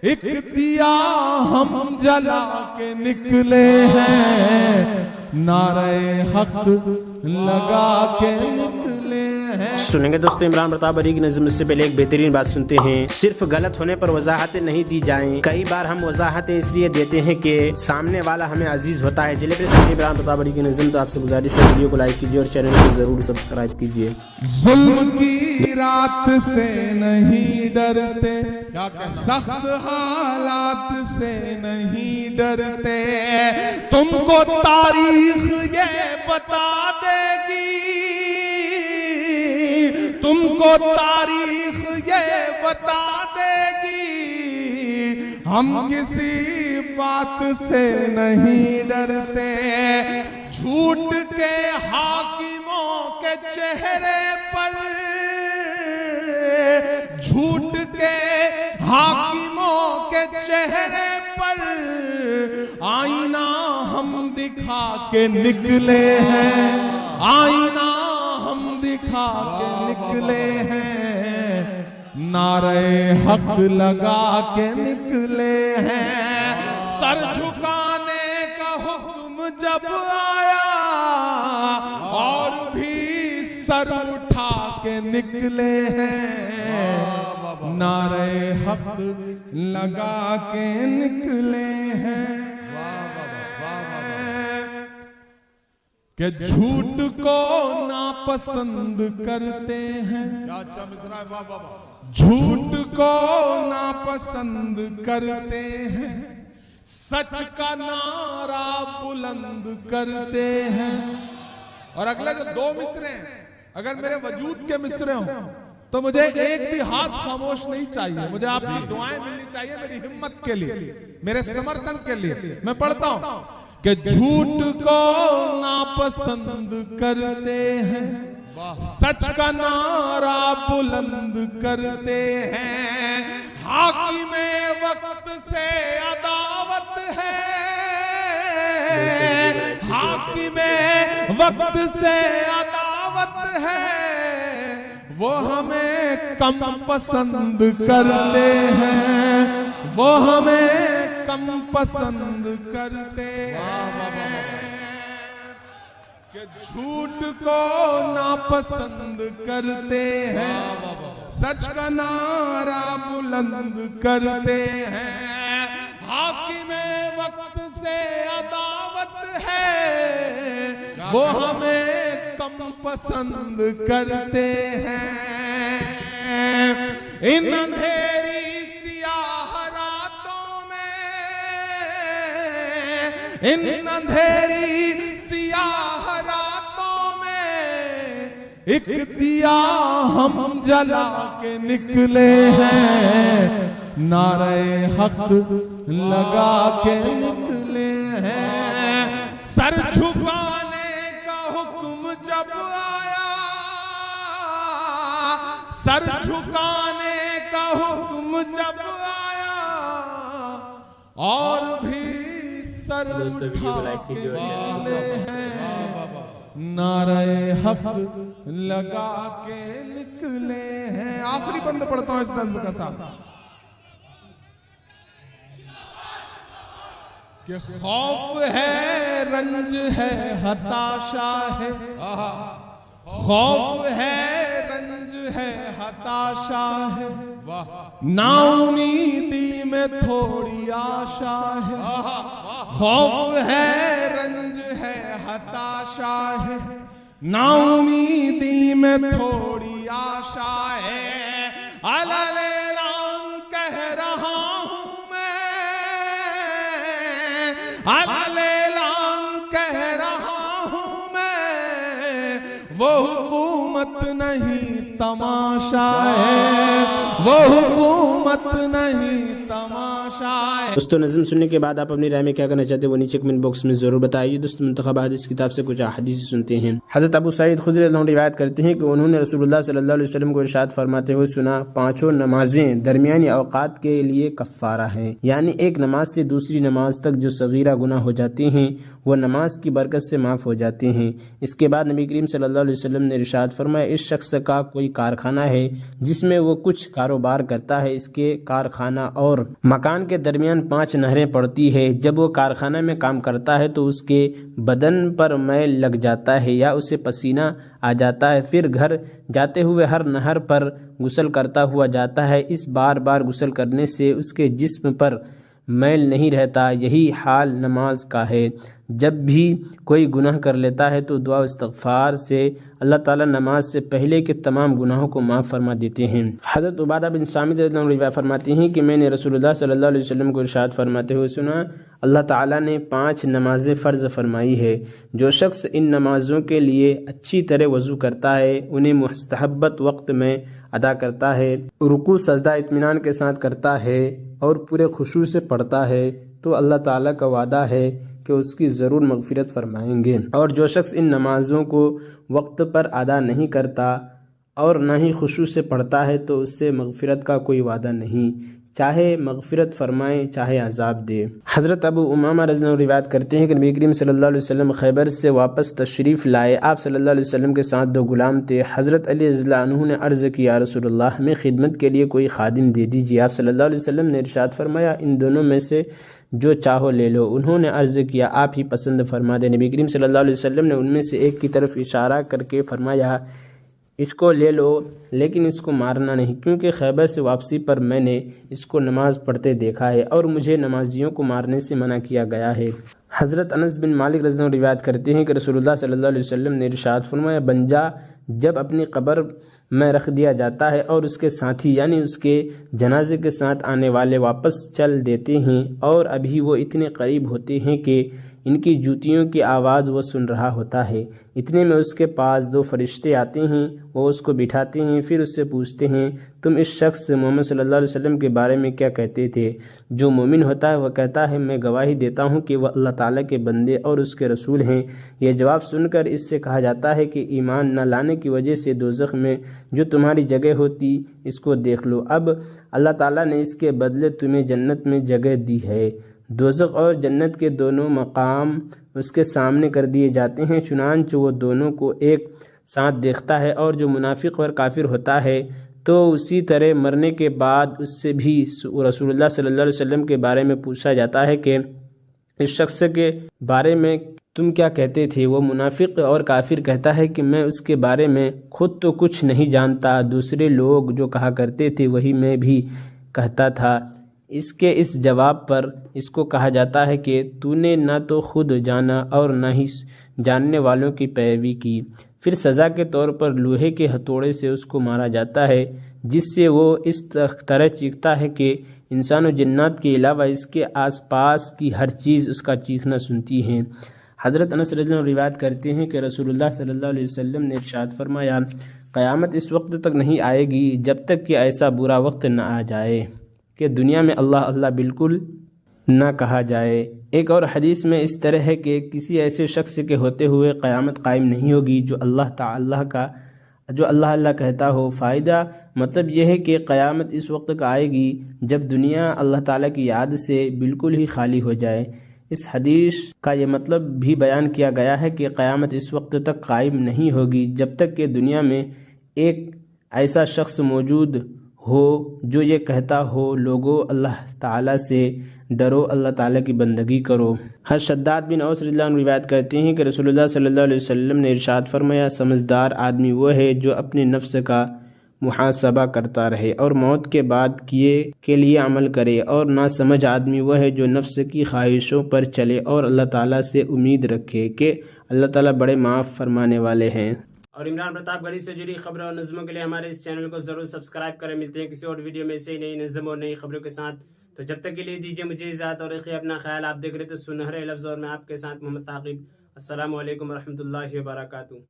ایک دیا ہم جلا کے نکلے ہیں، نعرہ حق لگا کے نکلے ہیں۔ سنیں گے دوستو عمران پرتاپ بری کی نظم سے پہلے ایک بہترین بات سنتے ہیں۔ صرف غلط ہونے پر وضاحتیں نہیں دی جائیں، کئی بار ہم وضاحتیں اس لیے دیتے ہیں کہ سامنے والا ہمیں عزیز ہوتا ہے۔ چلے پھر سنیں عمران پرتاپ بری کی نظم۔ تو آپ سے گزارش ہے ویڈیو کو لائک کیجیے اور چینل کو ضرور سبسکرائب کیجیے۔ ظلم کی رات سے نہیں ڈرتے، سخت حالات سے نہیں ڈرتے، تم کو تاریخ یہ بتا دے گی، تم کو تاریخ یہ بتا دے گی، ہم کسی بات سے نہیں ڈرتے، جھوٹ کے حاکموں کے چہرے پر، جھوٹ کے حاکموں کے چہرے پر آئینہ ہم دکھا کے نکلے ہیں، آئینہ ہم دکھا کے نکلے ہیں، نعرہ حق لگا کے نکلے ہیں، سر جھکانے کا حکم جب آیا اور بھی سر اٹھا کے نکلے ہیں، نعرہ حق لگا کے نکلے ہیں، کہ جھوٹ کو ناپسند کرتے ہیں، جھوٹ کو ناپسند کرتے ہیں، سچ کا نعرہ بلند کرتے ہیں۔ اور اگلے جو دو مصرے ہیں، اگر میرے وجود کے مصرے ہوں تو مجھے ایک بھی ہاتھ خاموش نہیں چاہیے، مجھے آپ کی دعائیں ملنی چاہیے میری ہمت کے لیے، میرے سمرتن کے لیے۔ میں پڑھتا ہوں کہ جھوٹ کو ناپسند کرتے ہیں، سچ کا نعرہ بلند کرتے ہیں، حاکم وقت سے عداوت ہے، حاکم وقت سے عداوت ہے، وہ ہمیں کم پسند کرتے ہیں، وہ ہمیں کم پسند کرتے ہیں، کہ جھوٹ کو ناپسند کرتے ہیں، سچ کا نعرہ بلند کرتے ہیں، حاکم وقت سے عداوت ہے، وہ ہمیں کم پسند کرتے ہیں، ان اندھیری سیاہ راتوں میں، ان اندھیری سیاہ راتوں میں ایک دیا ہم جلا کے نکلے ہیں، نعرہ حق لگا کے نکلے ہیں، سر جھکانے کا حکم جب آیا، سر جھکانے کا حکم جب آیا اور بھی سر اٹھا کے نکلے ہیں، نعرہ حق لگا کے نکلے ہیں۔ آخری بند پڑھتا ہوں اس نظم کا ساتھ، کہ خوف ہے رنج ہے ہتاشا ہے، خوف ہے رنج ہے ہتاشا ہے، نا امیدی میں تھوڑی آشا ہے، خوف ہے رنج ہے ہتاشا ہے، نا امیدی میں تھوڑی آشا ہے، علل اعلان کہہ رہا ہوں میں، علل اعلان کہہ رہا ہوں میں، وہ حکومت نہیں تماشا ہے، وہ حکومت نہیں تماشا ہے۔ دوستو نظم سننے کے بعد آپ اپنی رائے میں کیا کرنا چاہتے ہیں وہ نیچے کمنٹ باکس میں ضرور بتائیے۔ دوستو منتخب حدیث کتاب سے کچھ احادیث سنتے ہیں۔ حضرت ابو سعید خدری رضی اللہ عنہ روایت کرتے ہیں کہ انہوں نے رسول اللہ صلی اللہ علیہ وسلم کو ارشاد فرماتے ہوئے سنا، پانچوں نمازیں درمیانی اوقات کے لیے کفارہ ہیں، یعنی ایک نماز سے دوسری نماز تک جو صغیرہ گناہ ہو جاتے ہیں وہ نماز کی برکت سے معاف ہو جاتے ہیں۔ اس کے بعد نبی کریم صلی اللہ علیہ وسلم نے ارشاد فرمایا، اس شخص کا کوئی کارخانہ ہے جس میں وہ کچھ کاروبار کرتا ہے، اس کے کارخانہ اور مکان کے درمیان 5 نہریں پڑتی ہے۔ جب وہ کارخانہ میں کام کرتا ہے تو اس کے بدن پر میل لگ جاتا ہے یا اسے پسینہ آ جاتا ہے، پھر گھر جاتے ہوئے ہر نہر پر غسل کرتا ہوا جاتا ہے۔ اس بار بار غسل کرنے سے اس کے جسم پر میل نہیں رہتا۔ یہی حال نماز کا ہے۔ جب بھی کوئی گناہ کر لیتا ہے تو دعا و استغفار سے اللہ تعالیٰ نماز سے پہلے کے تمام گناہوں کو معاف فرما دیتے ہیں۔ حضرت عبادہ بن صامت رضی اللہ عنہ روایت فرماتے ہیں کہ میں نے رسول اللہ صلی اللہ علیہ وسلم کو ارشاد فرماتے ہوئے سنا، اللہ تعالیٰ نے 5 نمازیں فرض فرمائی ہے۔ جو شخص ان نمازوں کے لیے اچھی طرح وضو کرتا ہے، انہیں مستحبت وقت میں ادا کرتا ہے، رکوع سجدہ اطمینان کے ساتھ کرتا ہے اور پورے خشوع سے پڑھتا ہے، تو اللہ تعالیٰ کا وعدہ ہے کہ اس کی ضرور مغفرت فرمائیں گے۔ اور جو شخص ان نمازوں کو وقت پر ادا نہیں کرتا اور نہ ہی خشوع سے پڑھتا ہے تو اس سے مغفرت کا کوئی وعدہ نہیں، چاہے مغفرت فرمائے چاہے عذاب دے۔ حضرت ابو امامہ رضی اللہ عنہ روایت کرتے ہیں کہ نبی کریم صلی اللہ علیہ وسلم خیبر سے واپس تشریف لائے۔ آپ صلی اللہ علیہ وسلم کے ساتھ 2 غلام تھے۔ حضرت علی رضی اللہ عنہ نے عرض کیا، یا رسول اللہ، ہمیں خدمت کے لیے کوئی خادم دے دیجیے۔ آپ صلی اللہ علیہ وسلم نے ارشاد فرمایا، ان دونوں میں سے جو چاہو لے لو۔ انہوں نے عرض کیا، آپ ہی پسند فرما دیں۔ نبی کریم صلی اللہ علیہ وسلم نے ان میں سے ایک کی طرف اشارہ کر کے فرمایا، اس کو لے لو لیکن اس کو مارنا نہیں، کیونکہ خیبر سے واپسی پر میں نے اس کو نماز پڑھتے دیکھا ہے اور مجھے نمازیوں کو مارنے سے منع کیا گیا ہے۔ حضرت انس بن مالک رضی اللہ عنہ روایت کرتے ہیں کہ رسول اللہ صلی اللہ علیہ وسلم نے ارشاد فرمایا، بنجا جب اپنی قبر میں رکھ دیا جاتا ہے اور اس کے ساتھی یعنی اس کے جنازے کے ساتھ آنے والے واپس چل دیتے ہیں اور ابھی وہ اتنے قریب ہوتے ہیں کہ ان کی جوتیوں کی آواز وہ سن رہا ہوتا ہے، اتنے میں اس کے پاس 2 فرشتے آتے ہیں، وہ اس کو بٹھاتے ہیں، پھر اس سے پوچھتے ہیں، تم اس شخص محمد صلی اللہ علیہ وسلم کے بارے میں کیا کہتے تھے؟ جو مومن ہوتا ہے وہ کہتا ہے، میں گواہی دیتا ہوں کہ وہ اللہ تعالیٰ کے بندے اور اس کے رسول ہیں۔ یہ جواب سن کر اس سے کہا جاتا ہے کہ ایمان نہ لانے کی وجہ سے دوزخ میں جو تمہاری جگہ ہوتی اس کو دیکھ لو، اب اللہ تعالیٰ نے اس کے بدلے تمہیں جنت میں جگہ دی ہے۔ دوزخ اور جنت کے دونوں مقام اس کے سامنے کر دیے جاتے ہیں، چنانچہ وہ دونوں کو ایک ساتھ دیکھتا ہے، اور جو منافق اور کافر ہوتا ہے تو اسی طرح مرنے کے بعد اس سے بھی رسول اللہ صلی اللہ علیہ وسلم کے بارے میں پوچھا جاتا ہے کہ اس شخص کے بارے میں تم کیا کہتے تھے؟ وہ منافق اور کافر کہتا ہے کہ میں اس کے بارے میں خود تو کچھ نہیں جانتا، دوسرے لوگ جو کہا کرتے تھے وہی میں بھی کہتا تھا۔ اس کے اس جواب پر اس کو کہا جاتا ہے کہ تو نے نہ تو خود جانا اور نہ ہی جاننے والوں کی پیروی کی۔ پھر سزا کے طور پر لوہے کے ہتھوڑے سے اس کو مارا جاتا ہے، جس سے وہ اس طرح چیختا ہے کہ انسان و جنات کے علاوہ اس کے آس پاس کی ہر چیز اس کا چیخنا سنتی ہے۔ حضرت انس رضی اللہ عنہ روایت کرتے ہیں کہ رسول اللہ صلی اللہ علیہ وسلم نے ارشاد فرمایا، قیامت اس وقت تک نہیں آئے گی جب تک کہ ایسا برا وقت نہ آ جائے کہ دنیا میں اللہ اللہ بالکل نہ کہا جائے۔ ایک اور حدیث میں اس طرح ہے کہ کسی ایسے شخص کے ہوتے ہوئے قیامت قائم نہیں ہوگی جو اللہ اللہ کہتا ہو۔ فائدہ مطلب یہ ہے کہ قیامت اس وقت تک آئے گی جب دنیا اللہ تعالیٰ کی یاد سے بالکل ہی خالی ہو جائے۔ اس حدیث کا یہ مطلب بھی بیان کیا گیا ہے کہ قیامت اس وقت تک قائم نہیں ہوگی جب تک کہ دنیا میں ایک ایسا شخص موجود ہو جو یہ کہتا ہو، لوگو اللہ تعالیٰ سے ڈرو، اللہ تعالیٰ کی بندگی کرو۔ حضرت شداد بن اوس رضی اللہ عنہ روایت کرتے ہیں کہ رسول اللہ صلی اللہ علیہ وسلم نے ارشاد فرمایا، سمجھدار آدمی وہ ہے جو اپنے نفس کا محاسبہ کرتا رہے اور موت کے بعد کیے کے لیے عمل کرے، اور ناسمجھ آدمی وہ ہے جو نفس کی خواہشوں پر چلے اور اللہ تعالیٰ سے امید رکھے کہ اللہ تعالیٰ بڑے معاف فرمانے والے ہیں۔ اور عمران پرتاپ گڑھی سے جڑی خبروں اور نظموں کے لیے ہمارے اس چینل کو ضرور سبسکرائب کریں۔ ملتے ہیں کسی اور ویڈیو میں سے نئی نظم اور نئی خبروں کے ساتھ، تو جب تک کے لیے دیجیے مجھے اجازت اور رکھیے اپنا خیال۔ آپ دیکھ رہے تھے سنہرے لفظ اور میں آپ کے ساتھ محمد ثاقب۔ السلام علیکم ورحمۃ اللہ وبرکاتہ۔